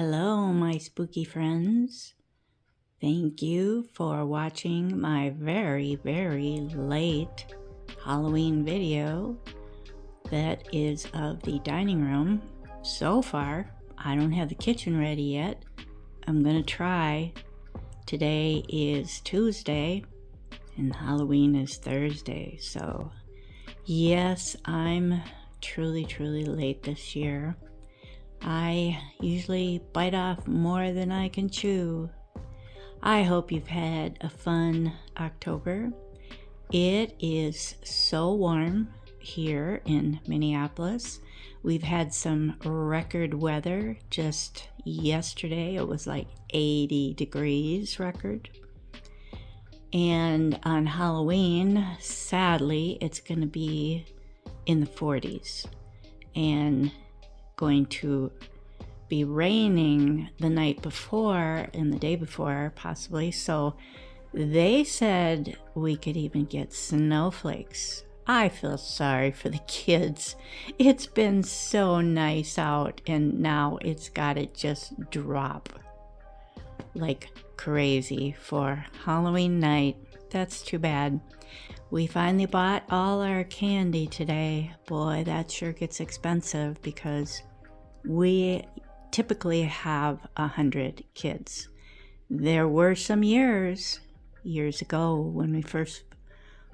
Hello, my spooky friends. Thank you for watching my very late Halloween video that is of the dining room. So far, I don't have the kitchen ready yet. I'm gonna try. Today is Tuesday and Halloween is Thursday, so yes, I'm truly late this year. I usually bite off more than I can chew. I hope you've had a fun October. It is so warm here in Minneapolis. We've had some record weather. Just yesterday it was like 80 degrees record. And on Halloween, sadly, it's going to be in the 40s. And going to be raining the night before and the day before possibly, so they said we could even get snowflakes. I feel sorry for the kids. It's been so nice out and now it's gotta just drop like crazy for Halloween night. That's too bad. We finally bought all our candy today. Boy, that sure gets expensive because we typically have 100 kids. There were some years ago when we first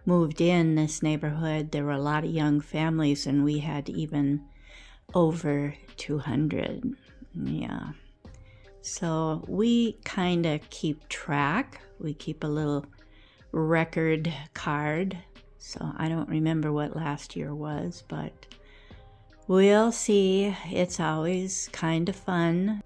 moved in this neighborhood, there were a lot of young families and we had even over 200. Yeah. So we kind of keep track. We keep a little record card. So I don't remember what last year was, but we'll see. It's always kind of fun.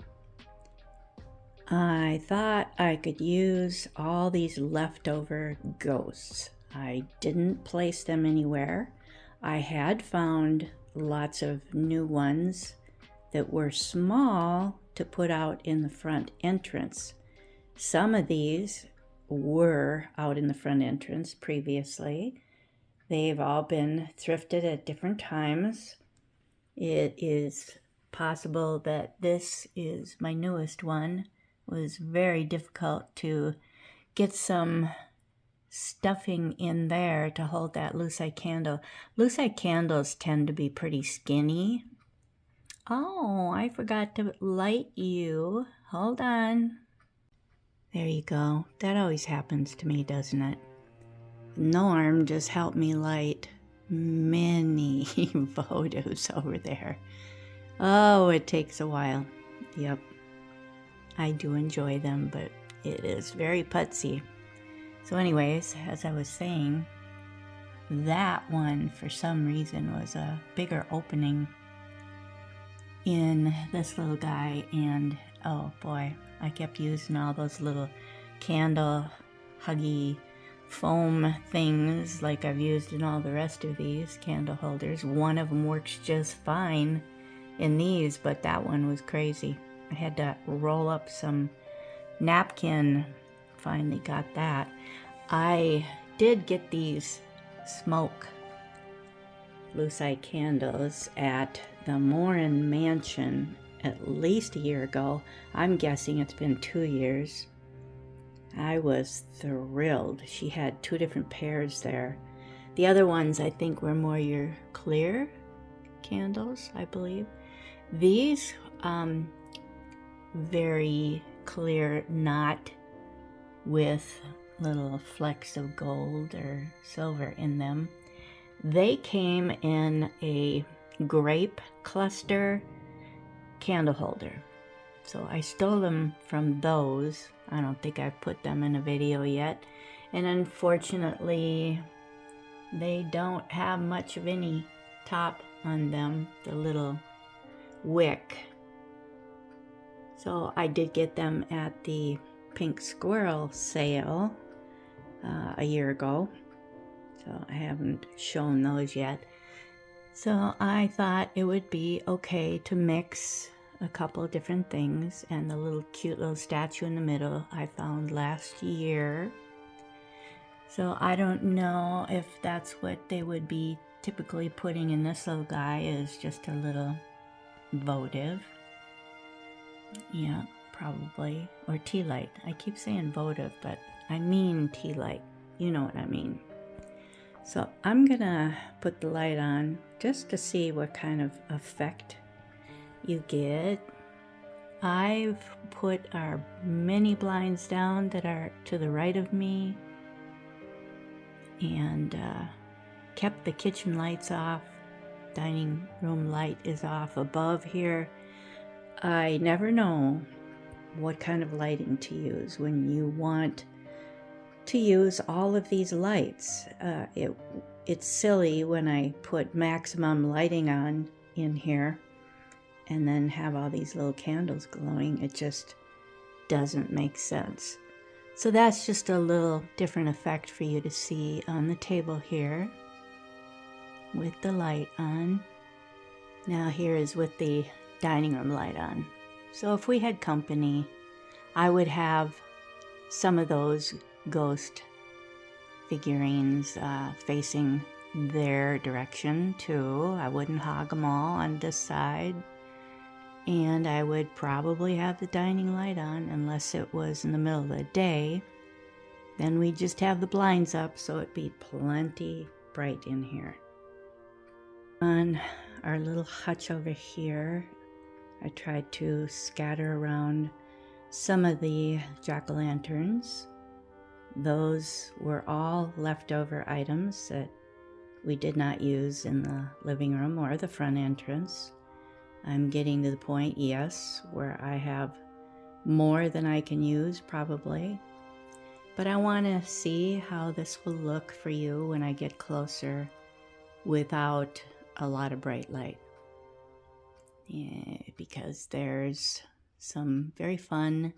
I thought I could use all these leftover ghosts. I didn't place them anywhere. I had found lots of new ones that were small to put out in the front entrance. Some of these were out in the front entrance previously. They've all been thrifted at different times. It is possible that this is my newest one. It was very difficult to get some stuffing in there to hold that lucite candle. Lucite candles tend to be pretty skinny. Oh, I forgot to light you. Hold on. There you go. That always happens to me, doesn't it? Norm just helped me light many photos over there. Oh, it takes a while. Yep. I do enjoy them, but it is very putsy. So anyways, as I was saying, that one for some reason was a bigger opening in this little guy, and oh boy, I kept using all those little candle huggy foam things like I've used in all the rest of these candle holders. One of them works just fine in these, but that one was crazy. I had to roll up some napkin. Finally got that. I did get these smoke lucite candles at the Morin Mansion at least a year ago. I'm guessing it's been 2 years. I was thrilled. She had 2 different pairs there. The other ones I think were more your clear candles, I believe. These, very clear, not with little flecks of gold or silver in them. They came in a grape cluster candle holder. So I stole them from those. I don't think I've put them in a video yet. And unfortunately, they don't have much of any top on them, the little wick. So I did get them at the Pink Squirrel sale a year ago. So I haven't shown those yet. So I thought it would be okay to mix a couple of different things, and the little cute little statue in the middle I found last year. So I don't know if that's what they would be typically putting in this little guy, is just a little votive. Yeah, probably. Or tea light. I keep saying votive, but I mean tea light. You know what I mean. So I'm gonna put the light on just to see what kind of effect you get. I've put our mini blinds down that are to the right of me and kept the kitchen lights off. Dining room light is off above here. I never know what kind of lighting to use when you want to use all of these lights. It's silly when I put maximum lighting on in here and then have all these little candles glowing. It just doesn't make sense. So that's just a little different effect for you to see on the table here with the light on. Now here is with the dining room light on. So if we had company, I would have some of those ghost figurines facing their direction too. I wouldn't hog them all on this side. And I would probably have the dining light on unless it was in the middle of the day. Then we'd just have the blinds up so it'd be plenty bright in here. On our little hutch over here, I tried to scatter around some of the jack-o'-lanterns. Those were all leftover items that we did not use in the living room or the front entrance. I'm getting to the point, yes, where I have more than I can use probably. But I want to see how this will look for you when I get closer without a lot of bright light. Yeah, because there's some very fun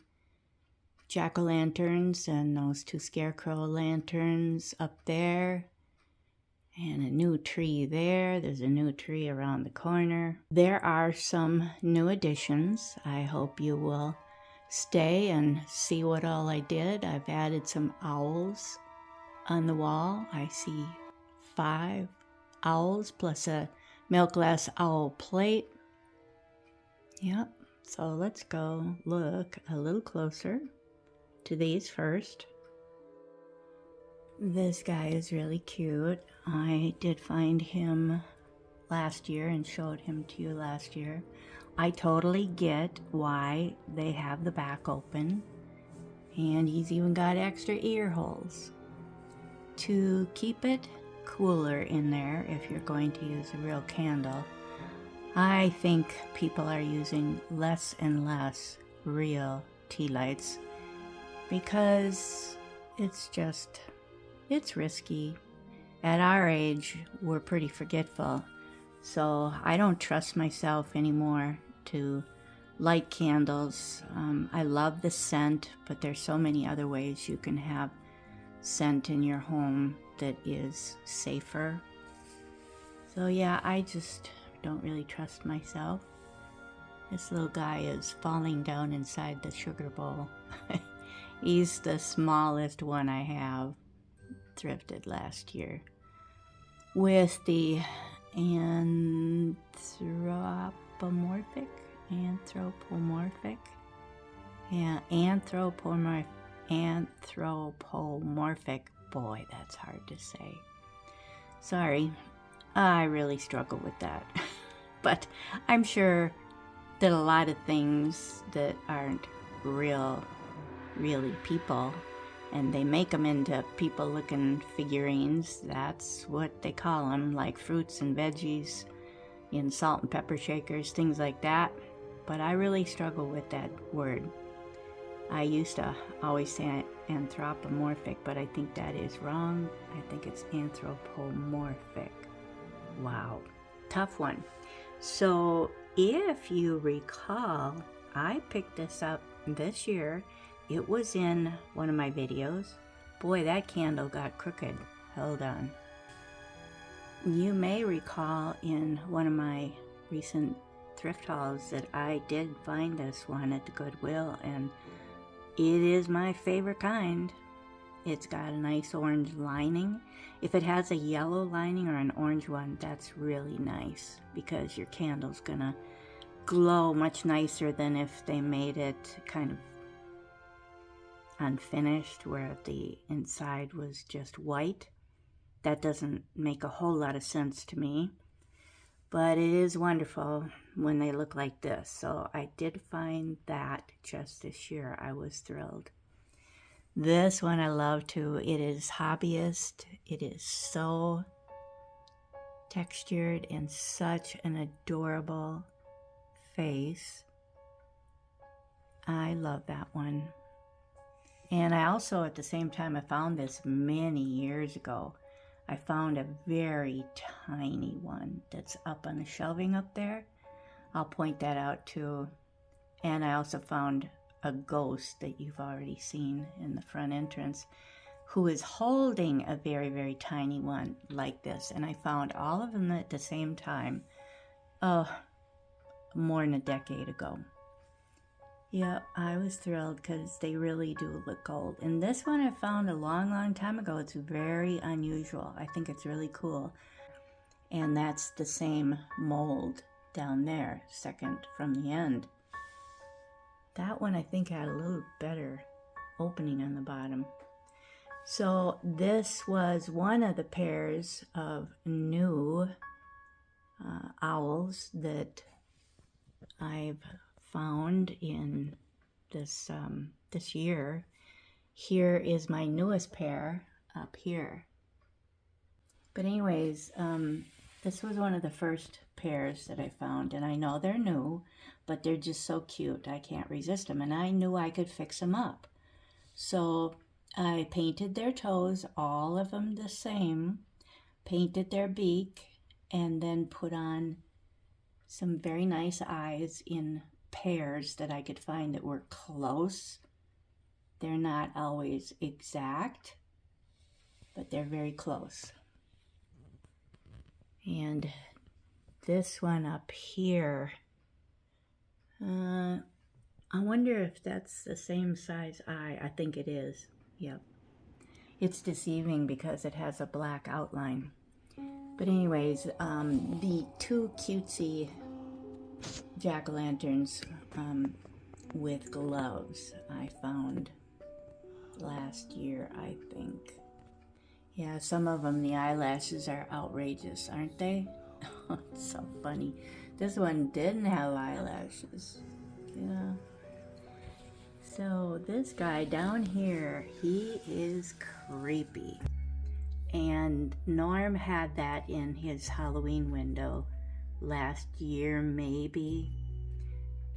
jack-o'-lanterns and those 2 scarecrow lanterns up there. And a new tree there. There's a new tree around the corner. There are some new additions. I hope you will stay and see what all I did. I've added some owls on the wall. I see 5 owls plus a milk glass owl plate. Yep. So let's go look a little closer to these first. This guy is really cute. I did find him last year and showed him to you last year. I totally get why they have the back open, and he's even got extra ear holes to keep it cooler in there if you're going to use a real candle. I think people are using less and less real tea lights because it's risky. At our age, we're pretty forgetful, so I don't trust myself anymore to light candles. I love the scent, but there's so many other ways you can have scent in your home that is safer. So yeah, I just don't really trust myself. This little guy is falling down inside the sugar bowl. He's the smallest one I have. Thrifted last year with the anthropomorphic, boy, that's hard to say. Sorry, I really struggle with that. But I'm sure that a lot of things that aren't really people, and they make them into people-looking figurines. That's what they call them, like fruits and veggies in salt and pepper shakers, things like that. But I really struggle with that word. I used to always say anthropomorphic, but I think that is wrong. I think it's anthropomorphic. Wow, tough one. So if you recall, I picked this up this year. It was in one of my videos. Boy, that candle got crooked. Hold on. You may recall in one of my recent thrift hauls that I did find this one at the Goodwill, and it is my favorite kind. It's got a nice orange lining. If it has a yellow lining or an orange one, that's really nice because your candle's gonna glow much nicer than if they made it kind of unfinished where the inside was just white. That doesn't make a whole lot of sense to me, but it is wonderful when they look like this. So I did find that just this year. I was thrilled. This one I love too. It is Hobbyist. It is so textured and such an adorable face. I love that one. And I also, at the same time, I found this many years ago. I found a very tiny one that's up on the shelving up there. I'll point that out too. And I also found a ghost that you've already seen in the front entrance who is holding a very, very tiny one like this. And I found all of them at the same time, more than a decade ago. Yeah, I was thrilled because they really do look gold. And this one I found a long, long time ago. It's very unusual. I think it's really cool. And that's the same mold down there, second from the end. That one I think had a little better opening on the bottom. So this was one of the pairs of new owls that I've found in this this year. Here is my newest pair up here. But anyways, this was one of the first pairs that I found, and I know they're new, but they're just so cute. I can't resist them, and I knew I could fix them up. So I painted their toes, all of them the same, painted their beak, and then put on some very nice eyes in pairs that I could find that were close. They're not always exact, but they're very close. And this one up here, I wonder if that's the same size eye. I think it is. Yep. It's deceiving because it has a black outline. But anyways, the two cutesy jack-o'-lanterns with gloves I found last year, I think. Yeah, some of them, the eyelashes are outrageous, aren't they? It's so funny. This one didn't have eyelashes. Yeah. So this guy down here, he is creepy. And Norm had that in his Halloween window last year, maybe.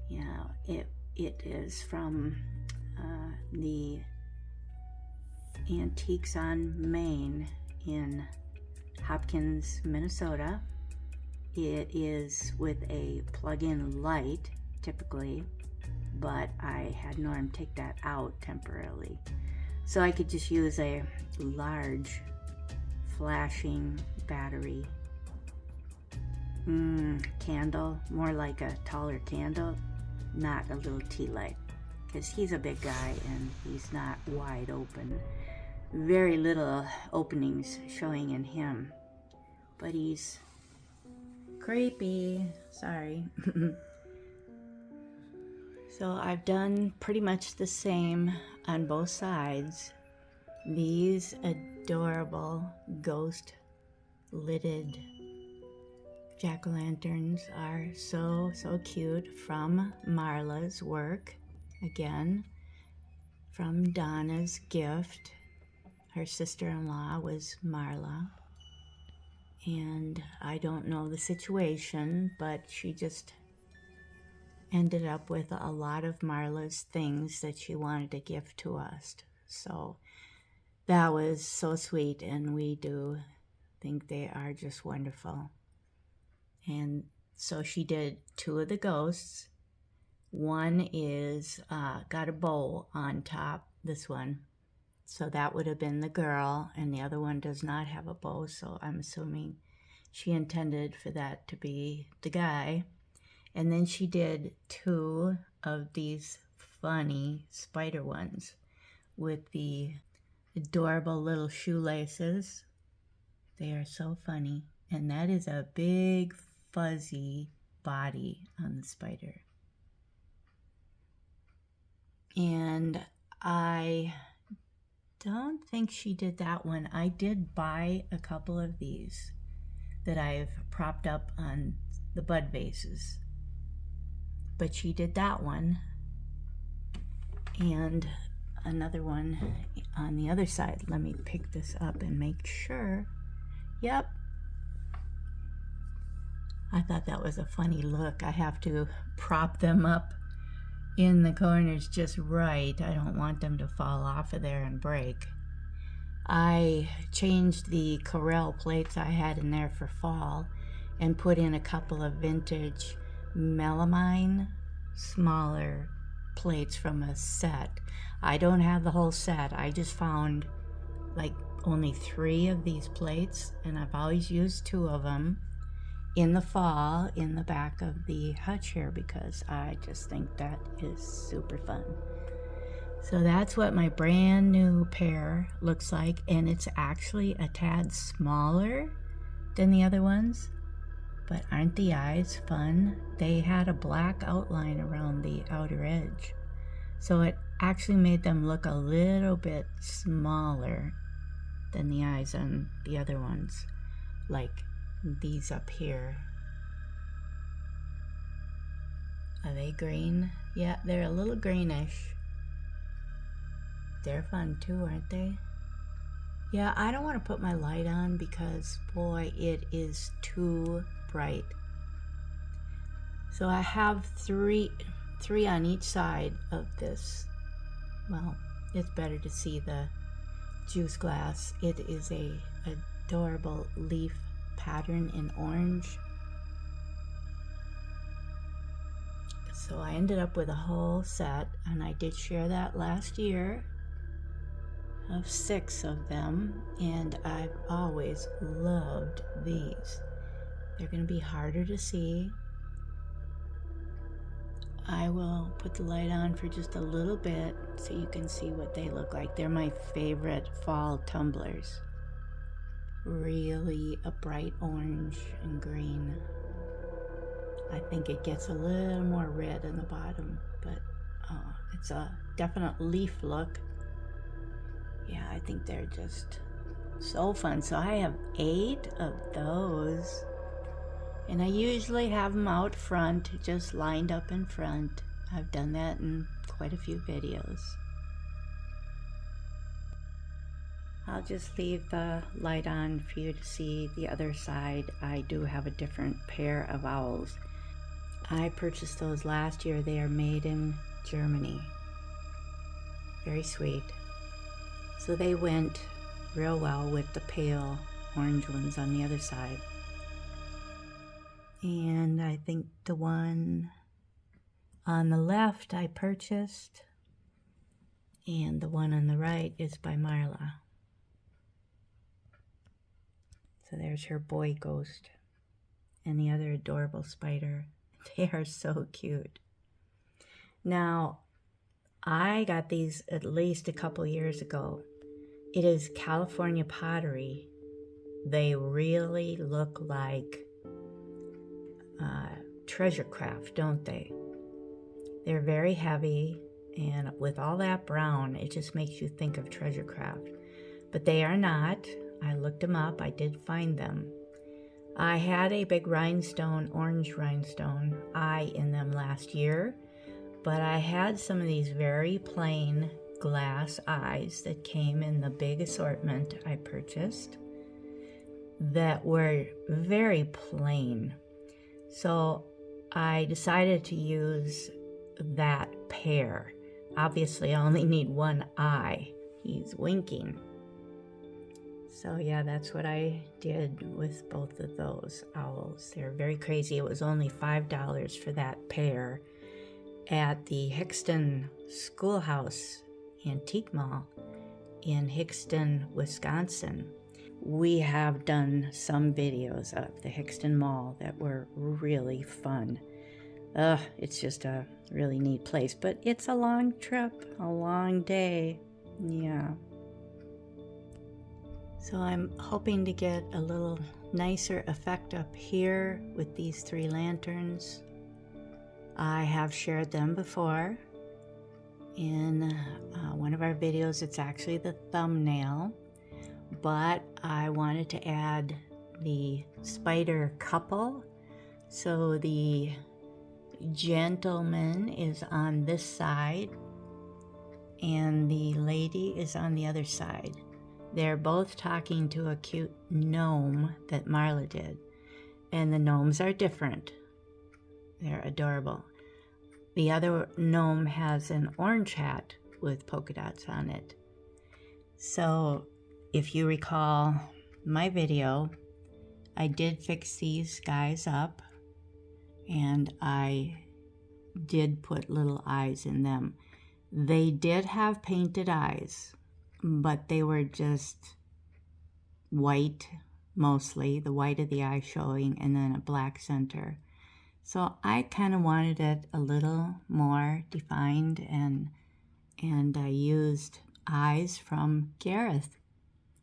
Yeah, it is from the Antiques on Main in Hopkins, Minnesota. It is with a plug-in light, typically, but I had Norm take that out temporarily. So I could just use a large flashing battery candle, more like a taller candle, not a little tea light, because he's a big guy and he's not wide open. Very little openings showing in him, but he's creepy. Sorry. So I've done pretty much the same on both sides. These adorable ghost lidded jack-o'-lanterns are so cute, from Marla's work, again from Donna's gift. Her sister-in-law was Marla, and I don't know the situation, but she just ended up with a lot of Marla's things that she wanted to give to us. So that was so sweet, and we do think they are just wonderful. And so she did two of the ghosts. One is got a bow on top, this one. So that would have been the girl, and the other one does not have a bow, so I'm assuming she intended for that to be the guy. And then she did two of these funny spider ones with the adorable little shoelaces. They are so funny. And that is a big, fuzzy body on the spider. And I don't think she did that one. I did buy a couple of these that I've propped up on the bud vases. But she did that one. And another one on the other side. Let me pick this up and make sure. Yep. I thought that was a funny look. I have to prop them up in the corners just right. I don't want them to fall off of there and break. I changed the Corel plates I had in there for fall and put in a couple of vintage melamine smaller plates from a set. I don't have the whole set. I just found like only 3 of these plates, and I've always used 2 of them in the fall in the back of the hutch here because I just think that is super fun. So that's what my brand new pair looks like, and it's actually a tad smaller than the other ones. But aren't the eyes fun? They had a black outline around the outer edge, so it actually made them look a little bit smaller than the eyes on the other ones, like these up here. Are they green? Yeah, they're a little greenish. They're fun too, aren't they? Yeah, I don't want to put my light on because, boy, it is too bright. So I have three on each side of this. Well, it's better to see the juice glass. It is a adorable leaf pattern in orange. So I ended up with a whole set, and I did share that last year of 6 of them, and I've always loved these. They're going to be harder to see. I will put the light on for just a little bit so you can see what they look like. They're my favorite fall tumblers. Really a bright orange and green. I think it gets a little more red in the bottom, but it's a definite leaf look. Yeah, I think they're just so fun. So I have 8 of those. And I usually have them out front, just lined up in front. I've done that in quite a few videos. I'll just leave the light on for you to see the other side. I do have a different pair of owls. I purchased those last year. They are made in Germany. Very sweet. So they went real well with the pale orange ones on the other side. And I think the one on the left I purchased, and the one on the right is by Marla. So there's her boy ghost and the other adorable spider. They are so cute. Now, I got these at least a couple years ago. It is California pottery. They really look like treasure craft, don't they? They're very heavy, and with all that brown, it just makes you think of treasure craft. But they are not. I looked them up. I did find them. I had a big rhinestone, orange rhinestone eye in them last year, but I had some of these very plain glass eyes that came in the big assortment I purchased that were very plain. So I decided to use that pair. Obviously, I only need one eye. He's winking. So yeah, that's what I did with both of those owls. They're very crazy. It was only $5 for that pair at the Hickston Schoolhouse Antique Mall in Hickston, Wisconsin. We have done some videos of the Hickston Mall that were really fun. It's just a really neat place, but it's a long trip, a long day. Yeah. So I'm hoping to get a little nicer effect up here with these 3 lanterns. I have shared them before in one of our videos. It's actually the thumbnail, but I wanted to add the spider couple. So the gentleman is on this side and the lady is on the other side. They're both talking to a cute gnome that Marla did, and the gnomes are different. They're adorable. The other gnome has an orange hat with polka dots on it. So if you recall my video, I did fix these guys up and I did put little eyes in them. They did have painted eyes, but they were just white mostly, the white of the eye showing, and then a black center. So I kind of wanted it a little more defined, and I used eyes from Gareth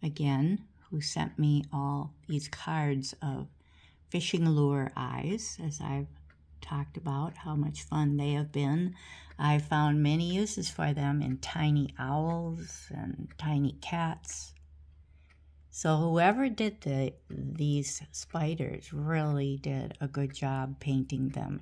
again, who sent me all these cards of fishing lure eyes, as I've talked about how much fun they have been. I found many uses for them in tiny owls and tiny cats. So whoever did these spiders really did a good job painting them.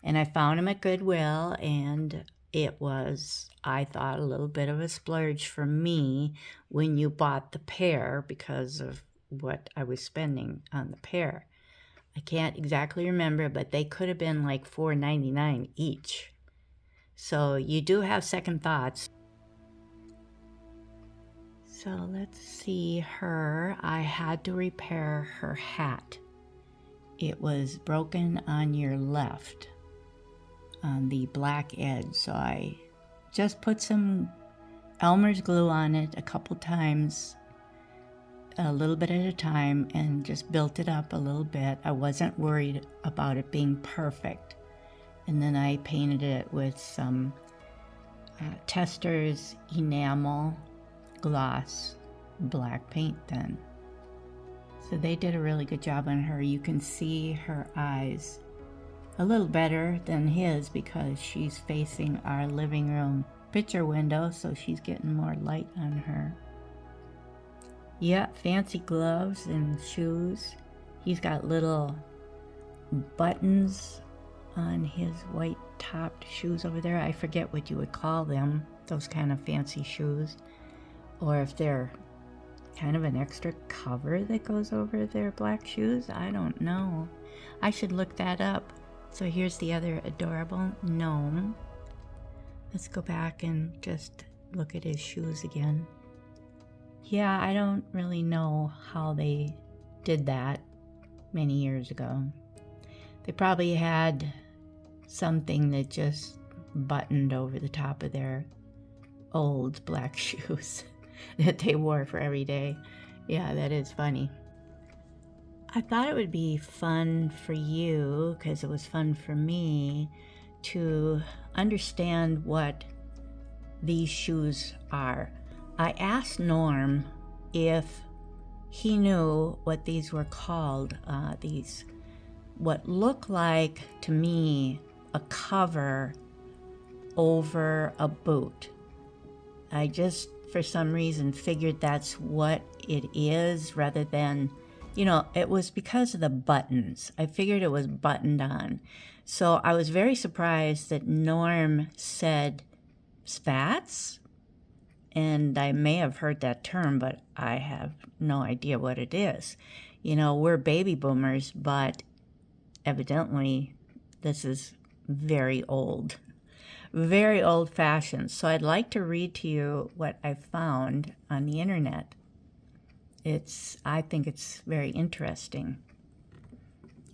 And I found them at Goodwill, and it was, I thought, a little bit of a splurge for me when you bought the pair because of what I was spending on the pair. I can't exactly remember, but they could have been like $4.99 each. So you do have second thoughts. So let's see her. I had to repair her hat. It was broken on your left, on the black edge. So I just put some Elmer's glue on it a couple times, a little bit at a time, and just built it up a little bit. I wasn't worried about it being perfect. And then I painted it with some Tester's enamel gloss black paint then. So they did a really good job on her. You can see her eyes a little better than his because she's facing our living room picture window, so she's getting more light on her. Yeah, fancy gloves and shoes. He's got little buttons on his white topped shoes over there. I forget what you would call them, those kind of fancy shoes. Or if they're kind of an extra cover that goes over their black shoes. I don't know. I should look that up. So here's the other adorable gnome. Let's go back and just look at his shoes again. Yeah, I don't really know how they did that many years ago. They probably had something that just buttoned over the top of their old black shoes that they wore for every day. Yeah, that is funny. I thought it would be fun for you, because it was fun for me, to understand what these shoes are. I asked Norm if he knew what these were called. These, what look like to me a cover over a boot. I just, for some reason, figured that's what it is rather than, you know, it was because of the buttons. I figured it was buttoned on. So I was very surprised that Norm said spats. And I may have heard that term, but I have no idea what it is. You know, we're baby boomers, but evidently this is very old. Very old-fashioned. So I'd like to read to you what I found on the internet. I think it's very interesting,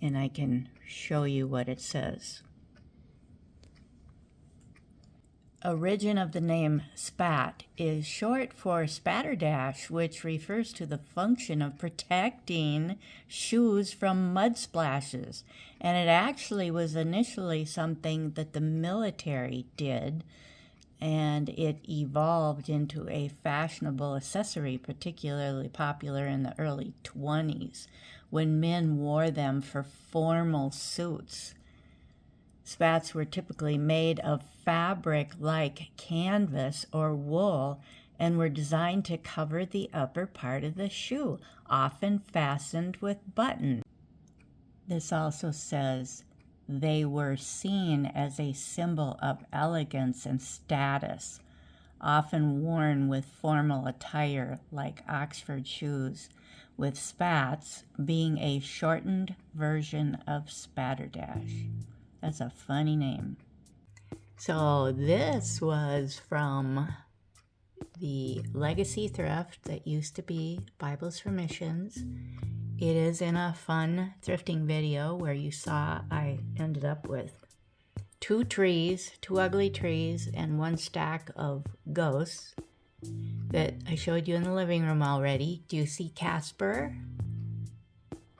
and I can show you what it says. Origin of the name spat is short for spatterdash, which refers to the function of protecting shoes from mud splashes. And it actually was initially something that the military did, and it evolved into a fashionable accessory, particularly popular in the early 20s, when men wore them for formal suits. Spats were typically made of fabric like canvas or wool and were designed to cover the upper part of the shoe, often fastened with buttons. This also says they were seen as a symbol of elegance and status, often worn with formal attire like Oxford shoes, with spats being a shortened version of spatterdash. That's a funny name. So this was from the Legacy Thrift that used to be Bibles for Missions. It is in a fun thrifting video where you saw I ended up with 2 trees, 2 ugly trees, and 1 stack of ghosts that I showed you in the living room already. Do you see Casper?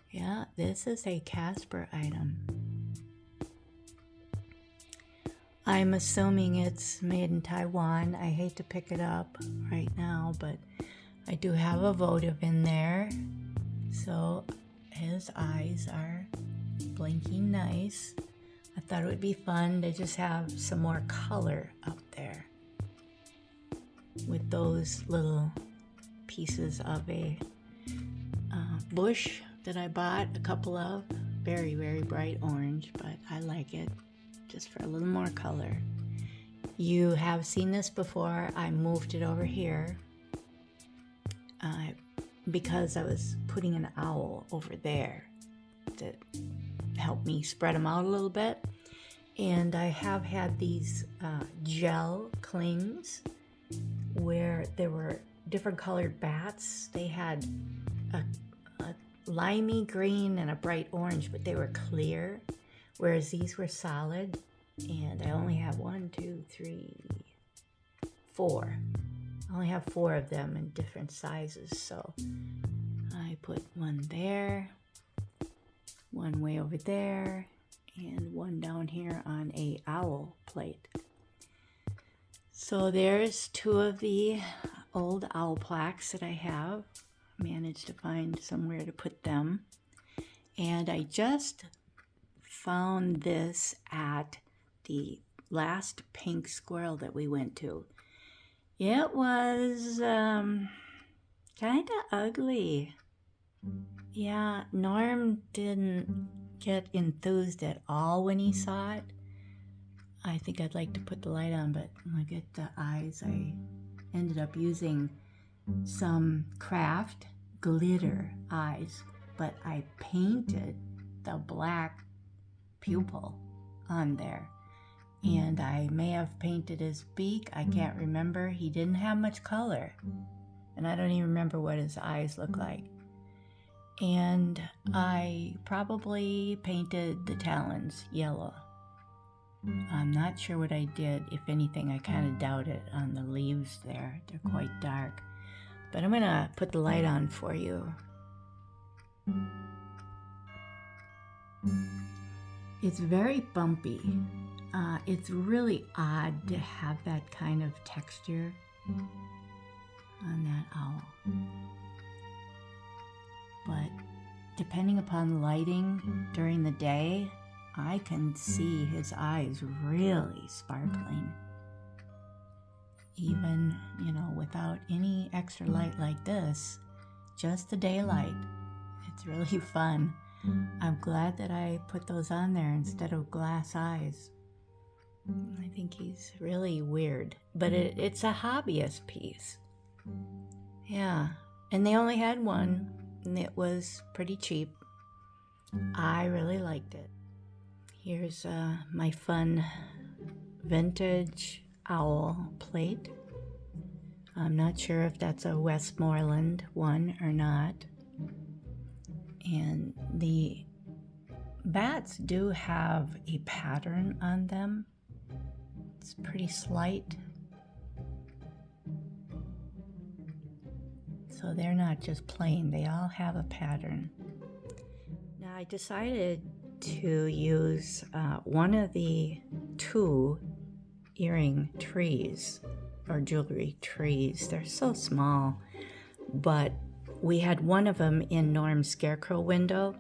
Yeah, this is a Casper item. I'm assuming it's made in Taiwan. I hate to pick it up right now, but I do have a votive in there. So his eyes are blinking nice. I thought it would be fun to just have some more color up there with those little pieces of a bush that I bought a couple of. Very, very bright orange, but I like it just for a little more color. You have seen this before. I moved it over here because I was putting an owl over there that helped me spread them out a little bit. And I have had these gel clings where there were different colored bats. They had a limey green and a bright orange, but they were clear, whereas these were solid. And I only have 1, 2, 3, 4. I only have 4 of them in different sizes, so I put 1 there, 1 way over there, and 1 down here on a owl plate. So there's 2 of the old owl plaques that I have. Managed to find somewhere to put them. And I just found this at the last pink squirrel that we went to. It was kind of ugly. Yeah, Norm didn't get enthused at all when he saw it. I think I'd like to put the light on, but look at the eyes. I ended up using some craft glitter eyes, but I painted the black pupil on there. And I may have painted his beak. I can't remember. He didn't have much color. And I don't even remember what his eyes look like. And I probably painted the talons yellow. I'm not sure what I did. If anything, I kind of doubt it on the leaves there. They're quite dark. But I'm going to put the light on for you. It's very bumpy. It's really odd to have that kind of texture on that owl. But depending upon lighting during the day, I can see his eyes really sparkling. Even, without any extra light like this, just the daylight. It's really fun. I'm glad that I put those on there instead of glass eyes. I think he's really weird, but it's a hobbyist piece. Yeah, and they only had 1, and it was pretty cheap. I really liked it. Here's my fun vintage owl plate. I'm not sure if that's a Westmoreland one or not. And the bats do have a pattern on them. It's pretty slight. So they're not just plain, they all have a pattern. Now I decided to use one of the 2 earring trees or jewelry trees. They're so small, but We had one of them in Norm's Scarecrow window,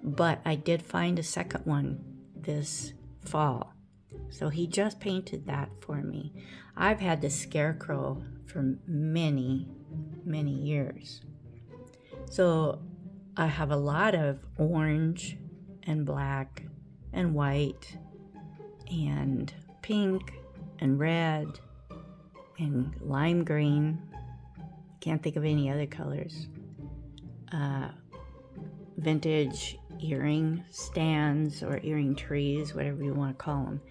but I did find a second one this fall. So he just painted that for me. I've had the Scarecrow for many, many years. So I have a lot of orange and black and white and pink and red and lime green. Can't think of any other colors. Vintage earring stands or earring trees, whatever you want to call them.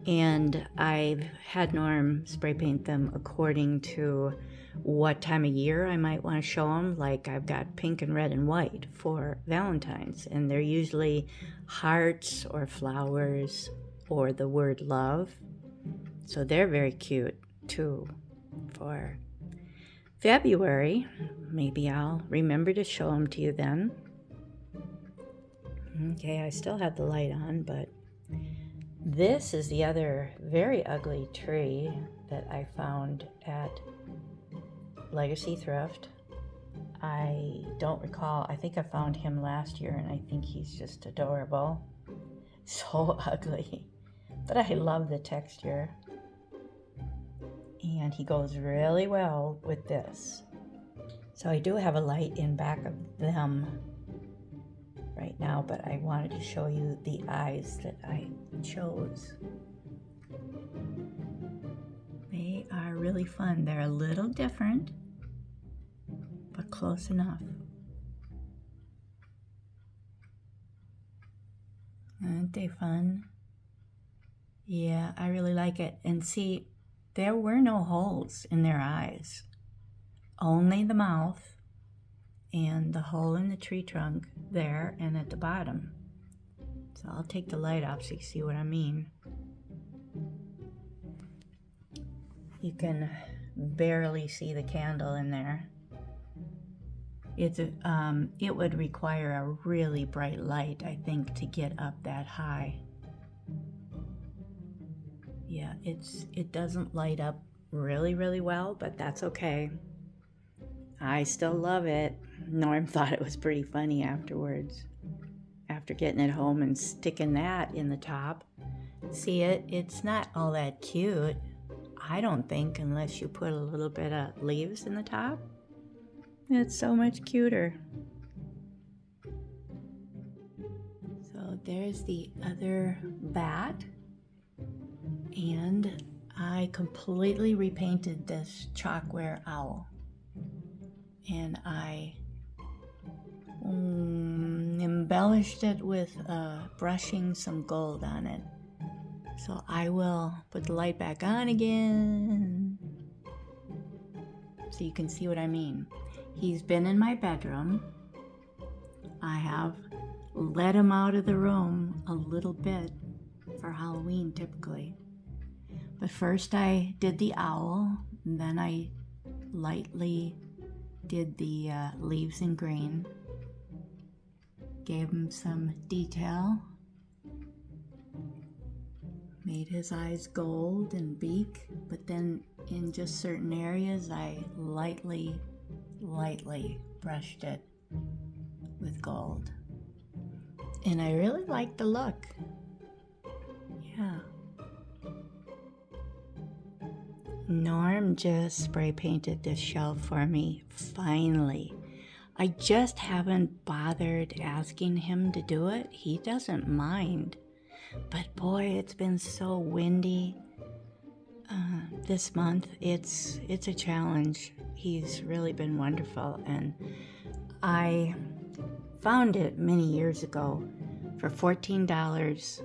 And I've had Norm spray paint them according to what time of year I might want to show them. Like I've got pink and red and white for Valentine's, and they're usually hearts or flowers or the word love. So they're very cute too. For February, maybe I'll remember to show them to you then. Okay, I still have the light on, but this is the other very ugly tree that I found at Legacy Thrift. I don't recall. I think I found him last year, and I think he's just adorable. So ugly. But I love the texture. And he goes really well with this. So I do have a light in back of them right now, but I wanted to show you the eyes that I chose. They are really fun. They're a little different, but close enough. Aren't they fun? Yeah, I really like it. And see, there were no holes in their eyes, only the mouth and the hole in the tree trunk there and at the bottom. So I'll take the light off so you see what I mean. You can barely see the candle in there. It would require a really bright light, I think, to get up that high. Yeah, it doesn't light up really, really well, but that's okay. I still love it. Norm thought it was pretty funny afterwards, after getting it home and sticking that in the top. See, it's not all that cute, I don't think, unless you put a little bit of leaves in the top. It's so much cuter. So there's the other bat. And I completely repainted this chalkware owl. And I embellished it with brushing some gold on it. So I will put the light back on again so you can see what I mean. He's been in my bedroom. I have let him out of the room a little bit for Halloween typically. But first I did the owl, and then I lightly did the leaves in green. Gave him some detail. Made his eyes gold and beak, but then in just certain areas I lightly brushed it with gold. And I really like the look. Yeah. Norm just spray painted this shelf for me, finally. I just haven't bothered asking him to do it. He doesn't mind. But boy, it's been so windy this month. It's a challenge. He's really been wonderful. And I found it many years ago for $14.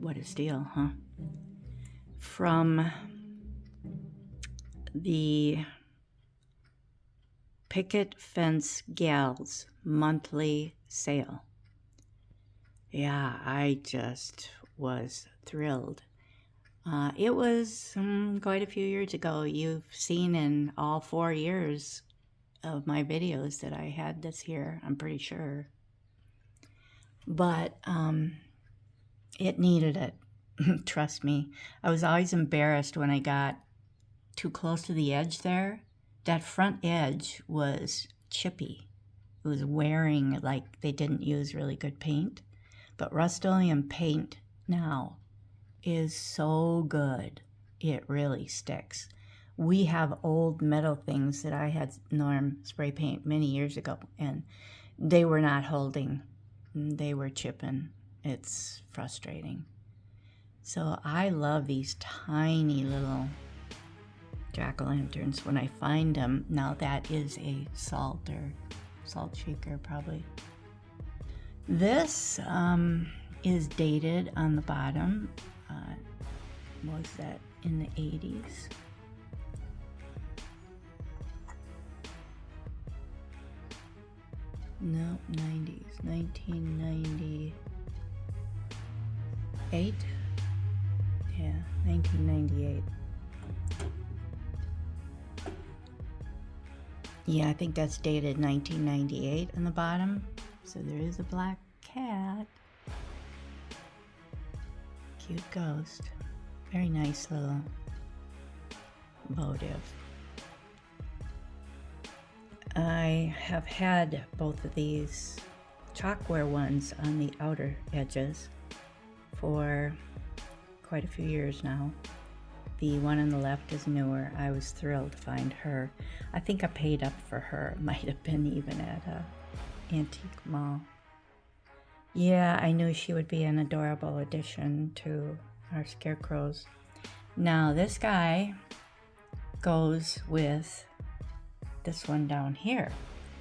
What a steal, huh? From the Picket Fence Gals monthly sale. Yeah, I just was thrilled. It was quite a few years ago. You've seen in all 4 years of my videos that I had this here, I'm pretty sure. But it needed it. Trust me. I was always embarrassed when I got too close to the edge there. That front edge was chippy. it was wearing like they didn't use really good paint. But Rust-Oleum paint now is so good. It really sticks. We have old metal things that I had Norm spray paint many years ago, and they were not holding. They were chipping. It's frustrating. So I love these tiny little jack-o'-lanterns when I find them. Now that is a salt shaker probably. This is dated on the bottom. Was that in the 80s? No, 90s. 1998. Yeah, 1998. Yeah, I think that's dated 1998 on the bottom. So there is a black cat. Cute ghost. Very nice little votive. I have had both of these chalkware ones on the outer edges for quite a few years now. The one on the left is newer. I was thrilled to find her. I think I paid up for her. Might have been even at a antique mall. Yeah, I knew she would be an adorable addition to our Scarecrows. Now this guy goes with this one down here.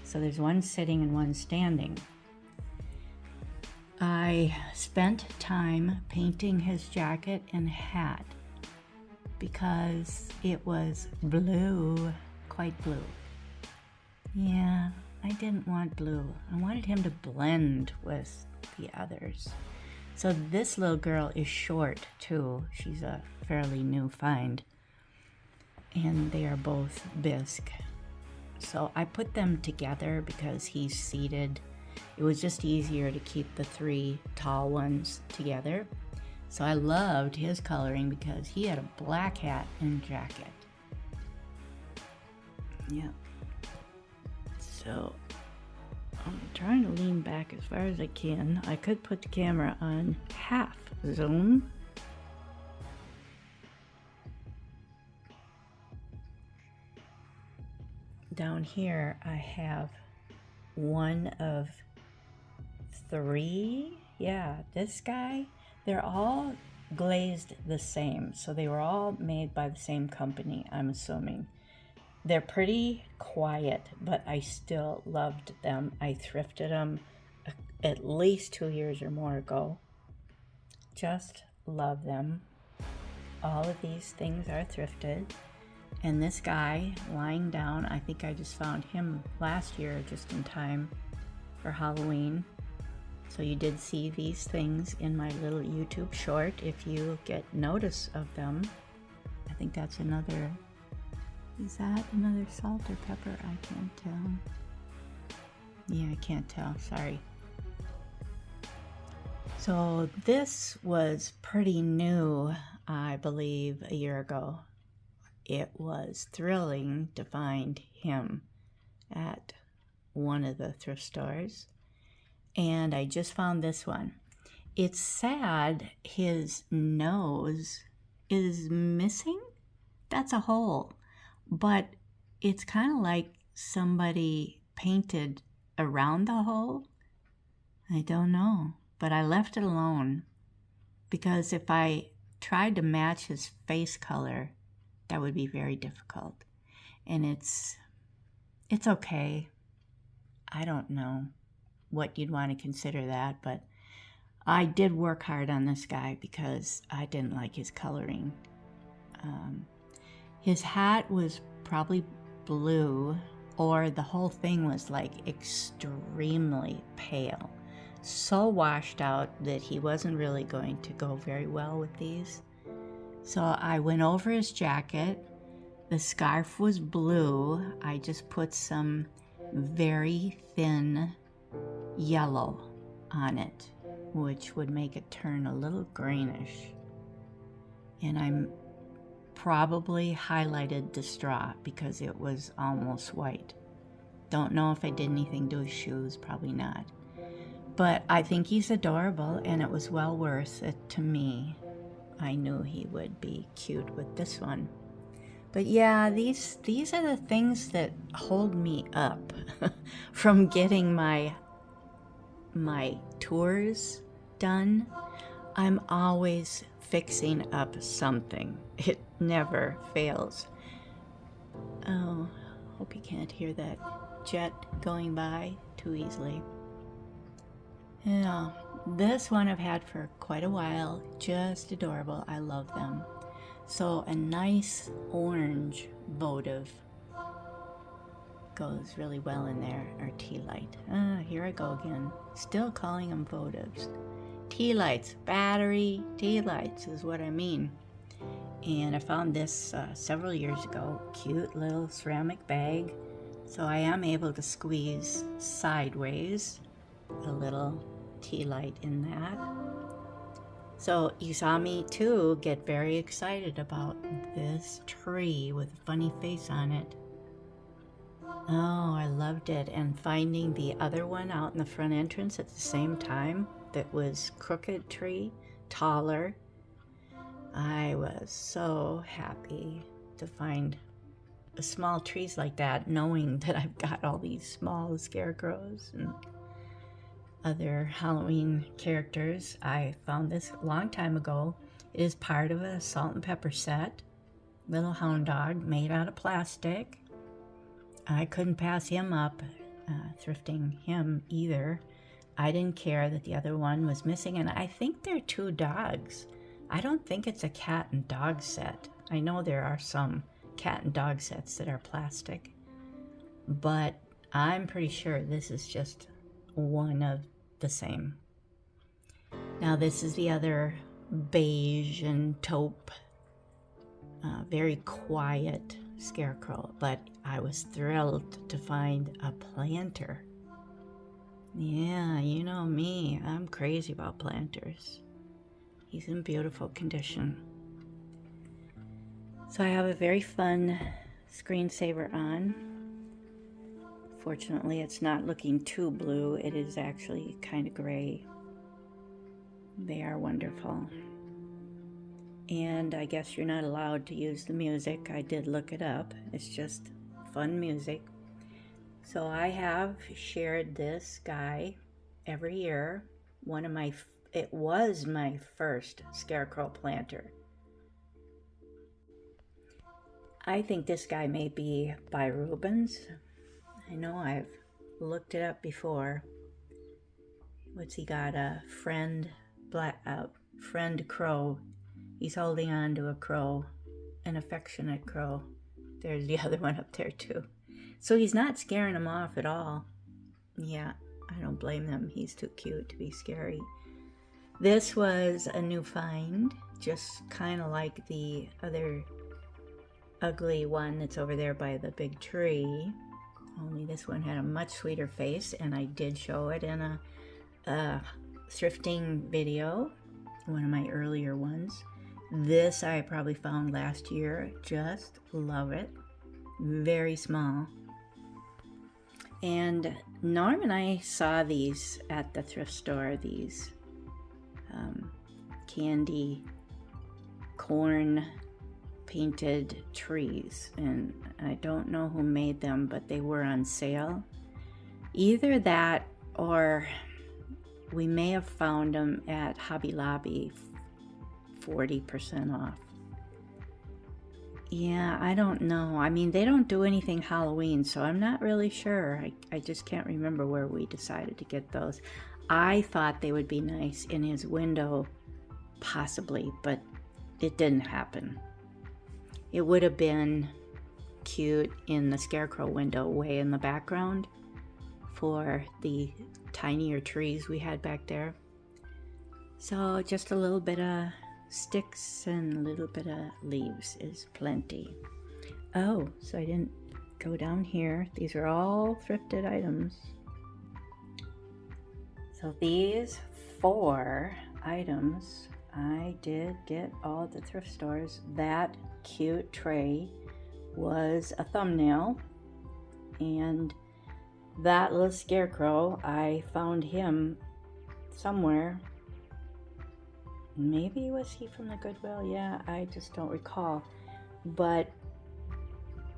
So there's one sitting and one standing. I spent time painting his jacket and hat because it was blue, quite blue. Yeah, I didn't want blue. I wanted him to blend with the others. So this little girl is short too. She's a fairly new find. And they are both bisque. So I put them together because he's seated. It was just easier to keep the three tall ones together. So I loved his coloring because he had a black hat and jacket. Yeah. So I'm trying to lean back as far as I can. I could put the camera on half zoom. Down here I have one of three. Yeah, this guy. They're all glazed the same. So they were all made by the same company, I'm assuming. They're pretty quiet, but I still loved them. I thrifted them at least 2 years or more ago. Just love them. All of these things are thrifted. And this guy lying down, I think I just found him last year just in time for Halloween. So you did see these things in my little YouTube short if you get notice of them. I think that's another, is that another salt or pepper? I can't tell. Yeah, I can't tell, sorry. So this was pretty new, I believe, a year ago. It was thrilling to find him at one of the thrift stores. And I just found this one. It's sad his nose is missing. That's a hole. But it's kind of like somebody painted around the hole. I don't know. But I left it alone because if I tried to match his face color, that would be very difficult. And it's okay. I don't know what you'd want to consider that, but I did work hard on this guy because I didn't like his coloring. His hat was probably blue, or the whole thing was like extremely pale. So washed out that he wasn't really going to go very well with these. So I went over his jacket. The scarf was blue. I just put some very thin yellow on it, which would make it turn a little greenish. And I'm probably highlighted the straw because it was almost white. Don't know if I did anything to his shoes, probably not. But I think he's adorable, and it was well worth it to me. I knew he would be cute with this one. But yeah, these are the things that hold me up from getting my tours done. I'm always fixing up something. It never fails. Oh, hope you can't hear that jet going by too easily. Yeah, this one I've had for quite a while. Just adorable. I love them. So a nice orange votive goes really well in there, or tea light. Here I go again. Still calling them votives. Tea lights, battery tea lights is what I mean. And I found this several years ago. Cute little ceramic bag. So I am able to squeeze sideways a little tea light in that. So you saw me too get very excited about this tree with a funny face on it. Oh, I loved it. And finding the other one out in the front entrance at the same time that was crooked tree, taller. I was so happy to find small trees like that, knowing that I've got all these small scarecrows and other Halloween characters. I found this a long time ago. It is part of a salt and pepper set. Little hound dog made out of plastic. I couldn't pass him up, thrifting him either. I didn't care that the other one was missing, and I think they're two dogs. I don't think it's a cat and dog set. I know there are some cat and dog sets that are plastic, but I'm pretty sure this is just one of the same. Now this is the other beige and taupe, very quiet scarecrow, but I was thrilled to find a planter. Yeah, you know me, I'm crazy about planters. He's in beautiful condition. So I have a very fun screensaver on. Fortunately, it's not looking too blue. It is actually kind of gray. They are wonderful. And I guess you're not allowed to use the music. I did look it up. It's just fun music. So I have shared this guy every year. It was my first scarecrow planter. I think this guy may be by Rubens. I know I've looked it up before. What's he got? A friend crow. He's holding on to a crow, an affectionate crow. There's the other one up there too. So he's not scaring him off at all. Yeah, I don't blame them. He's too cute to be scary. This was a new find, just kind of like the other ugly one that's over there by the big tree. Only this one had a much sweeter face, and I did show it in a thrifting video, one of my earlier ones. This I probably found last year. Just love it. Very small. And Norm and I saw these at the thrift store, these candy corn painted trees, and I don't know who made them, but they were on sale. Either that, or we may have found them at Hobby Lobby 40% off. Yeah, I don't know. I mean, they don't do anything Halloween, so I'm not really sure. I just can't remember where we decided to get those. I thought they would be nice in his window, possibly, but it didn't happen. It would have been cute in the scarecrow window way in the background for the tinier trees we had back there. So just a little bit of sticks and a little bit of leaves is plenty. Oh, so I didn't go down here. These are all thrifted items. So these 4 items I did get all at the thrift stores. That cute tray was a thumbnail, and that little scarecrow, I found him somewhere. Maybe was he from the Goodwill? Yeah, I just don't recall. But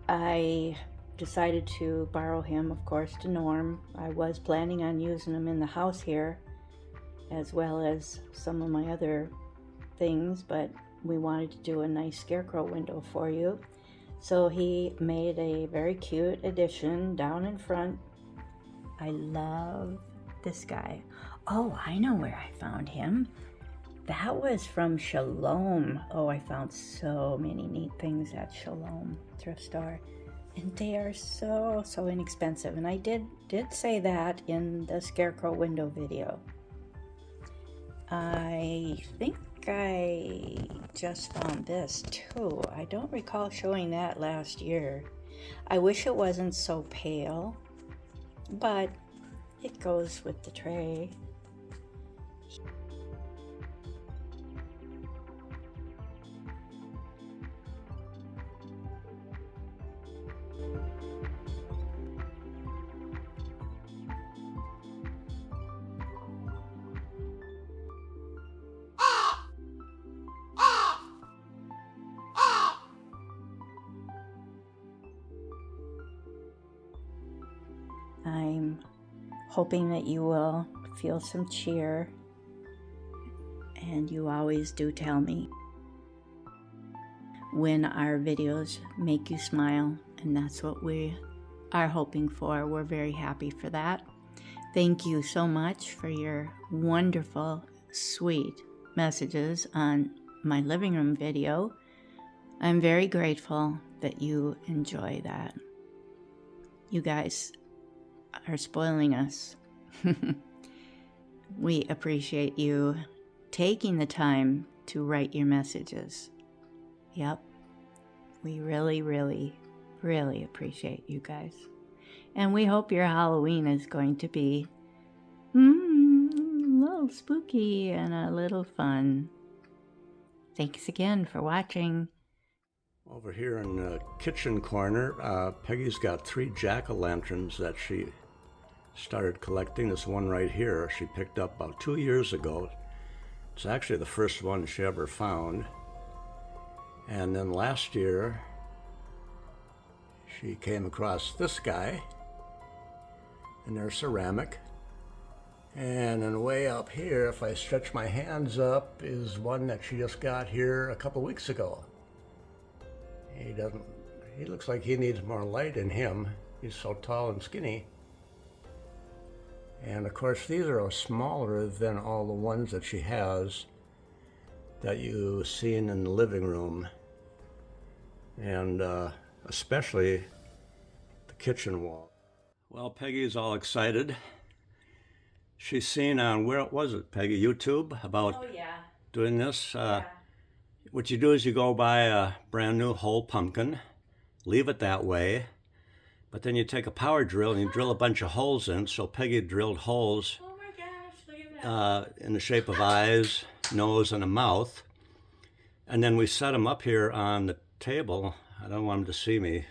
I decided to borrow him, of course, to Norm. I was planning on using him in the house here, as well as some of my other things, but we wanted to do a nice scarecrow window for you. So he made a very cute addition down in front. I love this guy. Oh, I know where I found him. That was from Shalom. Oh, I found so many neat things at Shalom thrift store. And they are so inexpensive. And I did say that in the scarecrow window video. I think I just found this too. I don't recall showing that last year. I wish it wasn't so pale, but it goes with the tray. I'm hoping that you will feel some cheer, and you always do tell me when our videos make you smile, and that's what we are hoping for. We're very happy for that. Thank you so much for your wonderful, sweet messages on my living room video. I'm very grateful that you enjoy that. You guys are spoiling us. We appreciate you taking the time to write your messages. Yep. We really, really, really appreciate you guys. And we hope your Halloween is going to be a little spooky and a little fun. Thanks again for watching. Over here in the kitchen corner, Peggy's got 3 jack-o'-lanterns that she started collecting. This one right here she picked up about 2 years ago. It's actually the first one she ever found. And then last year she came across this guy, and they're ceramic. And then way up here, if I stretch my hands up, is one that she just got here a couple weeks ago. He looks like he needs more light in him. He's so tall and skinny. And of course, these are smaller than all the ones that she has that you've seen in the living room. And especially the kitchen wall. Well, Peggy's all excited. She's seen on, where was it, Peggy? YouTube? About doing this? What you do is you go buy a brand new whole pumpkin, leave it that way, but then you take a power drill and you drill a bunch of holes in. So Peggy drilled holes in the shape of eyes, nose, and a mouth. And then we set them up here on the table. I don't want him to see me.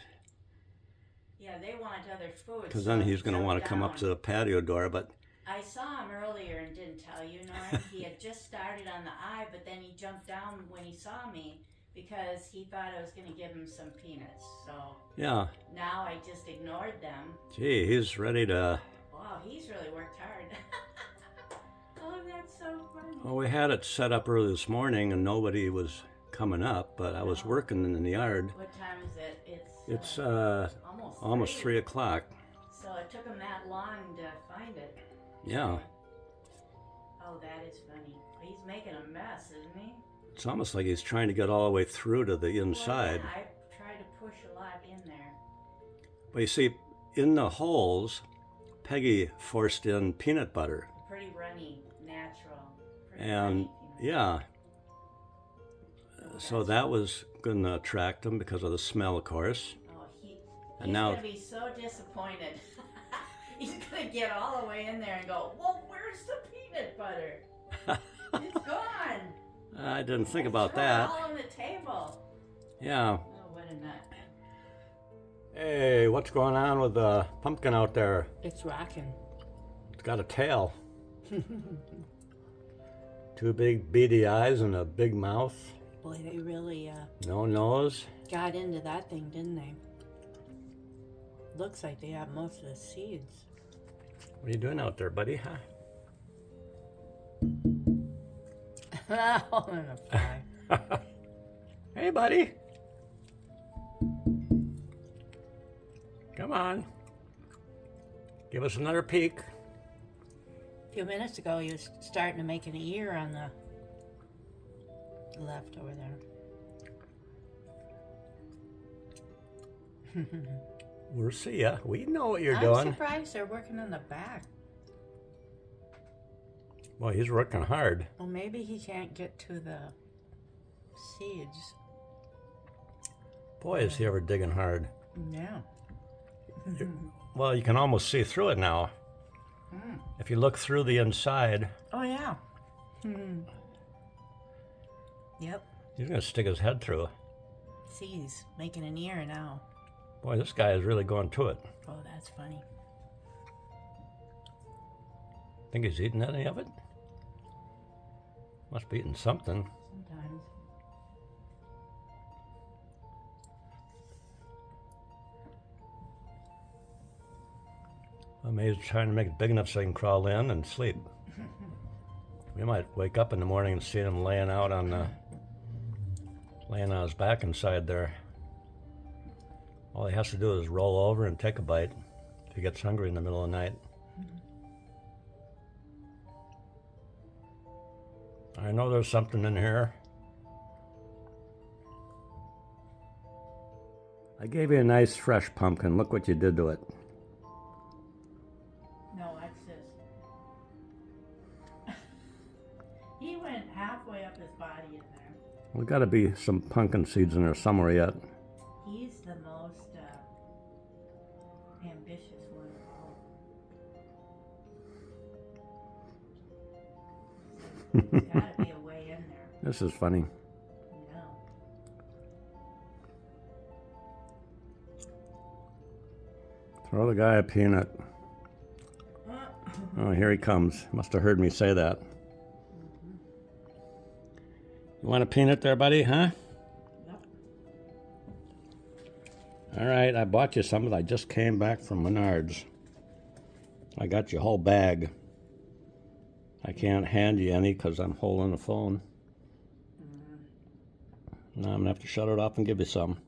Yeah, they want other food. Because then he's going to want to come up to the patio door. But I saw him earlier and didn't tell you, Norm. He had just started on the eye, but then he jumped down when he saw me because he thought I was going to give him some peanuts. So yeah, now I just ignored them. Gee, he's ready to... Wow, he's really worked hard. Oh, that's so funny. Well, we had it set up early this morning and nobody was coming up, but I was working in the yard. What time is it? It's almost 3 o'clock. So it took him that long to find it. Yeah. Oh, that is funny. He's making a mess, isn't he? It's almost like he's trying to get all the way through to the inside. Well, yeah, I try to push a lot in there. But you see, in the holes, Peggy forced in peanut butter. Pretty runny, natural. And yeah. So that was going to attract him because of the smell, of course. Oh, he's now, going to be so disappointed. He's going to get all the way in there and go, well, where's the peanut butter? It's gone. I didn't think about that. It's all on the table. Yeah. Oh, what a nut. Hey, what's going on with the pumpkin out there? It's rocking. It's got a tail. Two big beady eyes and a big mouth. Boy, they really No nose. got into that thing, didn't they? Looks like they have most of the seeds. What are you doing out there, buddy? Huh? Oh, and a fly. Hey, buddy. Come on. Give us another peek. A few minutes ago, he was starting to make an ear on the left over there. We'll see ya. We know what you're I'm doing. surprised they're working on the back. Well, he's working hard. Well, maybe he can't get to the seeds. Boy, is he ever digging hard. Yeah. Well, you can almost see through it now. If you look through the inside, Oh, yeah. Yep. he's going to stick his head through. See, he's making an ear now. Boy, this guy is really going to it. Oh, that's funny. Think he's eating any of it? Must be eating something. Sometimes. I may trying to make it big enough so he can crawl in and sleep. We might wake up in the morning and see him laying on his back inside there. All he has to do is roll over and take a bite if he gets hungry in the middle of the night. I know there's something in here. I gave you a nice fresh pumpkin. Look what you did to it. No, that's this. He went halfway up his body in there. There's got to be some pumpkin seeds in there somewhere yet. He's the most ambitious one of all. There's got to be a way in there. This is funny. No. Throw the guy a peanut. Oh, here he comes. Must have heard me say that. You want a peanut there, buddy, huh? Yep. All right, I bought you some. I just came back from Menards. I got you a whole bag. I can't hand you any because I'm holding the phone. Now I'm going to have to shut it off and give you some.